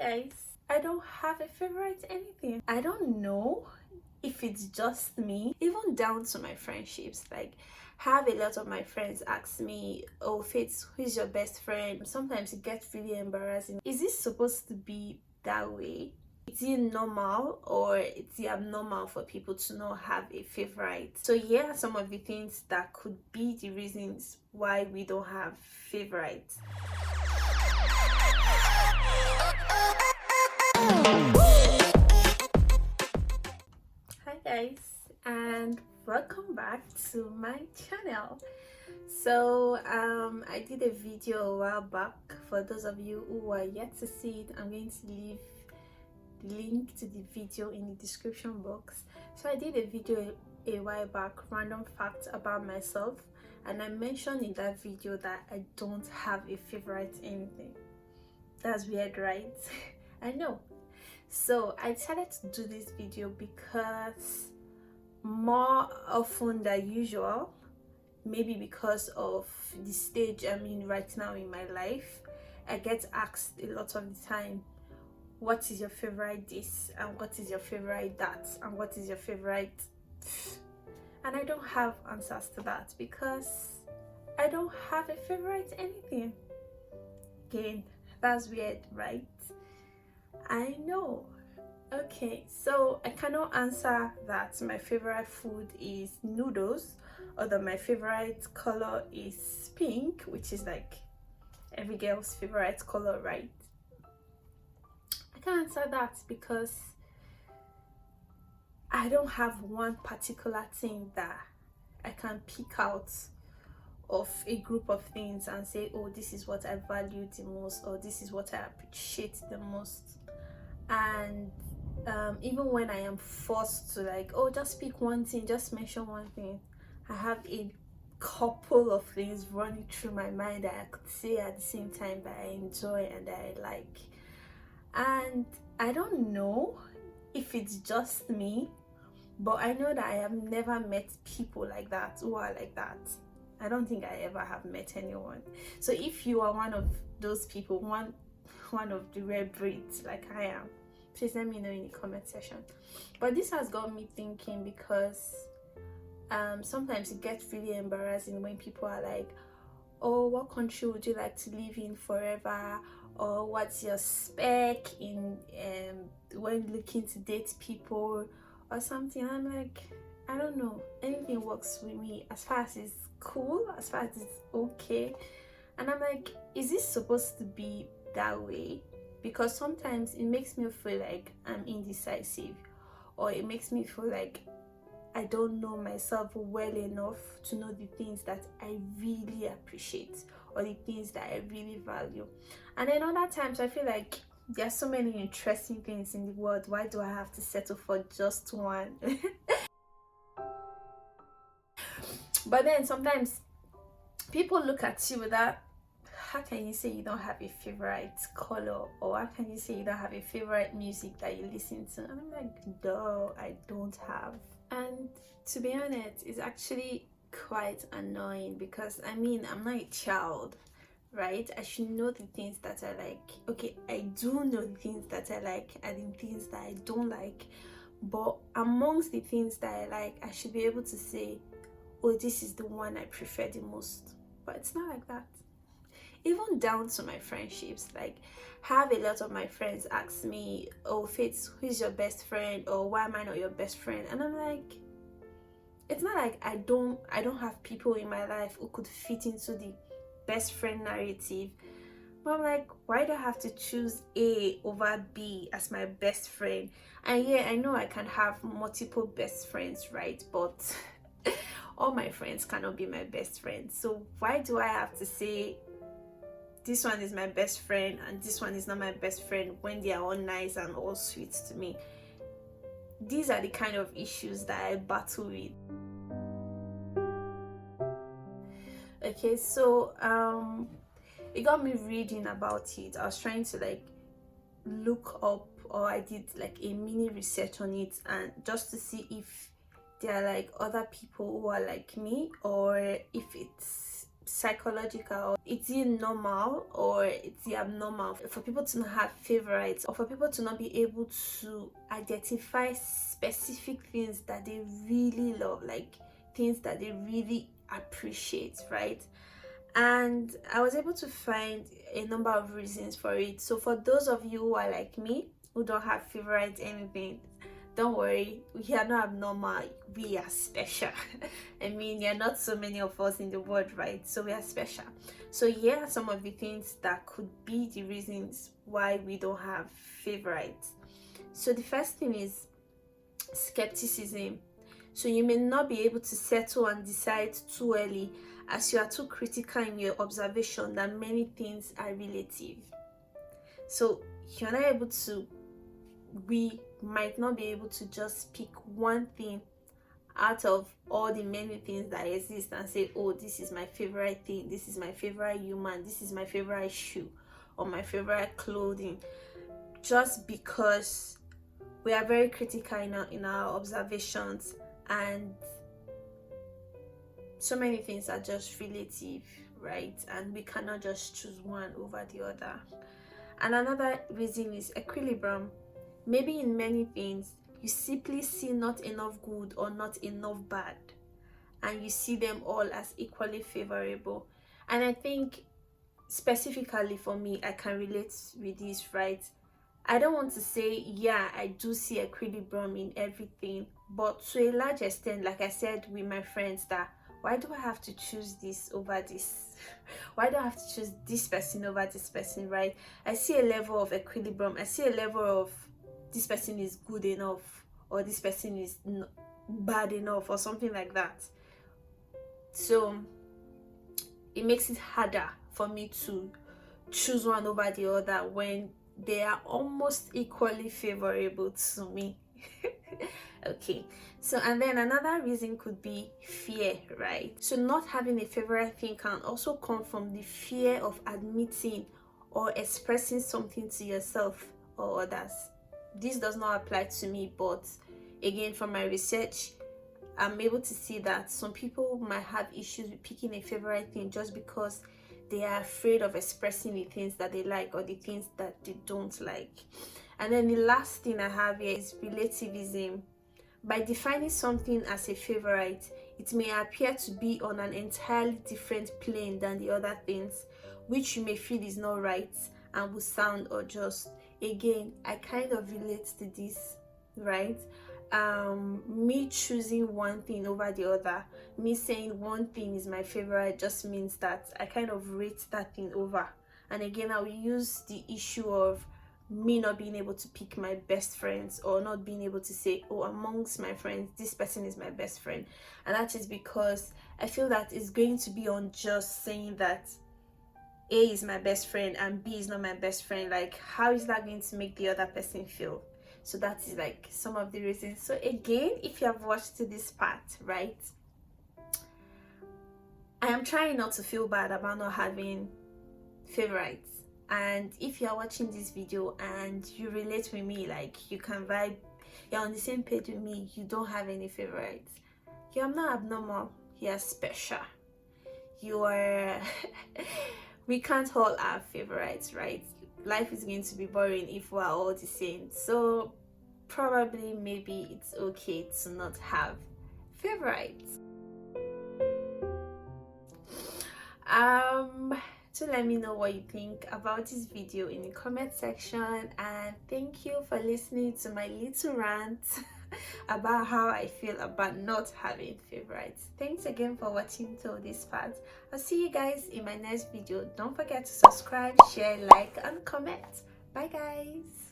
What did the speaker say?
Guys, I don't have a favorite anything. I don't know if it's just me, even down to my friendships. Like, have a lot of my friends ask me, oh Faith, who's your best friend? Sometimes it gets really embarrassing. Is this supposed to be that way? Is it normal or is it abnormal for people to not have a favorite? So here are some of the things that could be the reasons why we don't have favorites. Hi guys, and welcome back to my channel. So I did a video a while back. For those of you who are yet to see it, I'm going to leave the link to the video in the description box. So I did a video a while back, random facts about myself, and I mentioned in that video that I don't have a favorite anything. That's weird, right? I know. So I decided to do this video because more often than usual, maybe because of the stage I'm in right now in my life, I get asked a lot of the time, what is your favorite this, and what is your favorite that, and what is your favorite, and I don't have answers to that because I don't have a favorite anything. Again, that's weird, right? I know. Okay, so I cannot answer that my favorite food is noodles, or that my favorite color is pink, which is like every girl's favorite color, right? I can't answer that because I don't have one particular thing that I can pick out of a group of things and say, oh, this is what I value the most, or this is what I appreciate the most. And even when I am forced to, like, oh, just pick one thing, just mention one thing, I have a couple of things running through my mind that I could say at the same time that I enjoy and that I like. And I don't know if it's just me, but I know that I have never met people like that who are like that. I don't think I ever have met anyone. So if you are one of those people, one of the rare breeds like I am, please let me know in the comment section. But this has got me thinking because sometimes it gets really embarrassing when people are like, oh, what country would you like to live in forever, or what's your spec in when looking to date people or something. I'm like, I don't know, anything works with me as far as it's cool, as far as it's okay. And I'm like, is this supposed to be that way? Because sometimes it makes me feel like I'm indecisive, or it makes me feel like I don't know myself well enough to know the things that I really appreciate or the things that I really value. And then other times I feel like there are so many interesting things in the world. Why do I have to settle for just one? But then sometimes people look at you with that, how can you say you don't have a favorite color, or how can you say you don't have a favorite music that you listen to? And I'm like, no, I don't have. And to be honest, it's actually quite annoying because I mean, I'm not a child, right? I should know the things that I like. Okay, I do know the things that I like and the things that I don't like, but amongst the things that I like, I should be able to say, oh, this is the one I prefer the most. But it's not like that. Even down to my friendships, like, have a lot of my friends ask me, oh Faith, who's your best friend, or why am I not your best friend? And I'm like, it's not like I don't have people in my life who could fit into the best friend narrative, but I'm like, why do I have to choose A over B as my best friend? And yeah, I know I can have multiple best friends, right? But all my friends cannot be my best friend. So why do I have to say this one is my best friend and this one is not my best friend when they are all nice and all sweet to me? These are the kind of issues that I battle with. Okay, so it got me reading about it. I was trying to like look up, or I did like a mini research on it, and just to see if there are like other people who are like me, or if it's psychological? Is it normal or is it abnormal for people to not have favorites, or for people to not be able to identify specific things that they really love, like things that they really appreciate, right? And I was able to find a number of reasons for it. So for those of you who are like me, who don't have favorite anything, don't worry, we are not abnormal, we are special. I mean, there are not so many of us in the world, right? So we are special. So here are some of the things that could be the reasons why we don't have favorites. So the first thing is skepticism. So you may not be able to settle and decide too early, as you are too critical in your observation that many things are relative. So you're not able to, we might not be able to just pick one thing out of all the many things that exist and say, oh, this is my favorite thing, this is my favorite human, this is my favorite shoe, or my favorite clothing, just because we are very critical in our observations, and so many things are just relative, right? And we cannot just choose one over the other. And another reason is equilibrium. Maybe in many things you simply see not enough good or not enough bad, and you see them all as equally favorable. And I think specifically for me, I can relate with this, right? I don't want to say, yeah, I do see equilibrium in everything, but to a large extent, like I said with my friends, that why do I have to choose this over this? Why do I have to choose this person over this person, right? I see a level of equilibrium. I see a level of this person is good enough, or this person is bad enough, or something like that. So it makes it harder for me to choose one over the other when they are almost equally favorable to me. Okay, so and then another reason could be fear, right? So not having a favorite thing can also come from the fear of admitting or expressing something to yourself or others. This does not apply to me, but again, from my research, I'm able to see that some people might have issues with picking a favorite thing just because they are afraid of expressing the things that they like or the things that they don't like. And then the last thing I have here is relativism. By defining something as a favorite, it may appear to be on an entirely different plane than the other things, which you may feel is not right and will sound unjust. Again, I kind of relate to this, right? Me choosing one thing over the other, me saying one thing is my favorite, just means that I kind of rate that thing over. And again, I will use the issue of me not being able to pick my best friends, or not being able to say, oh, amongst my friends this person is my best friend. And that is because I feel that it's going to be unjust saying that A is my best friend and B is not my best friend. Like, how is that going to make the other person feel? So that is like some of the reasons. So again, if you have watched to this part, right, I am trying not to feel bad about not having favorites. And if you are watching this video and you relate with me, like you can vibe, you're on the same page with me, you don't have any favorites, you're not abnormal, you're special. You are we can't all have favorites, right? Life is going to be boring if we're all the same. So probably maybe it's okay to not have favorites. So let me know what you think about this video in the comment section, and thank you for listening to my little rant about how I feel about not having favorites. Thanks again for watching till this part. I'll see you guys in my next video. Don't forget to subscribe, share, like, and comment. Bye guys.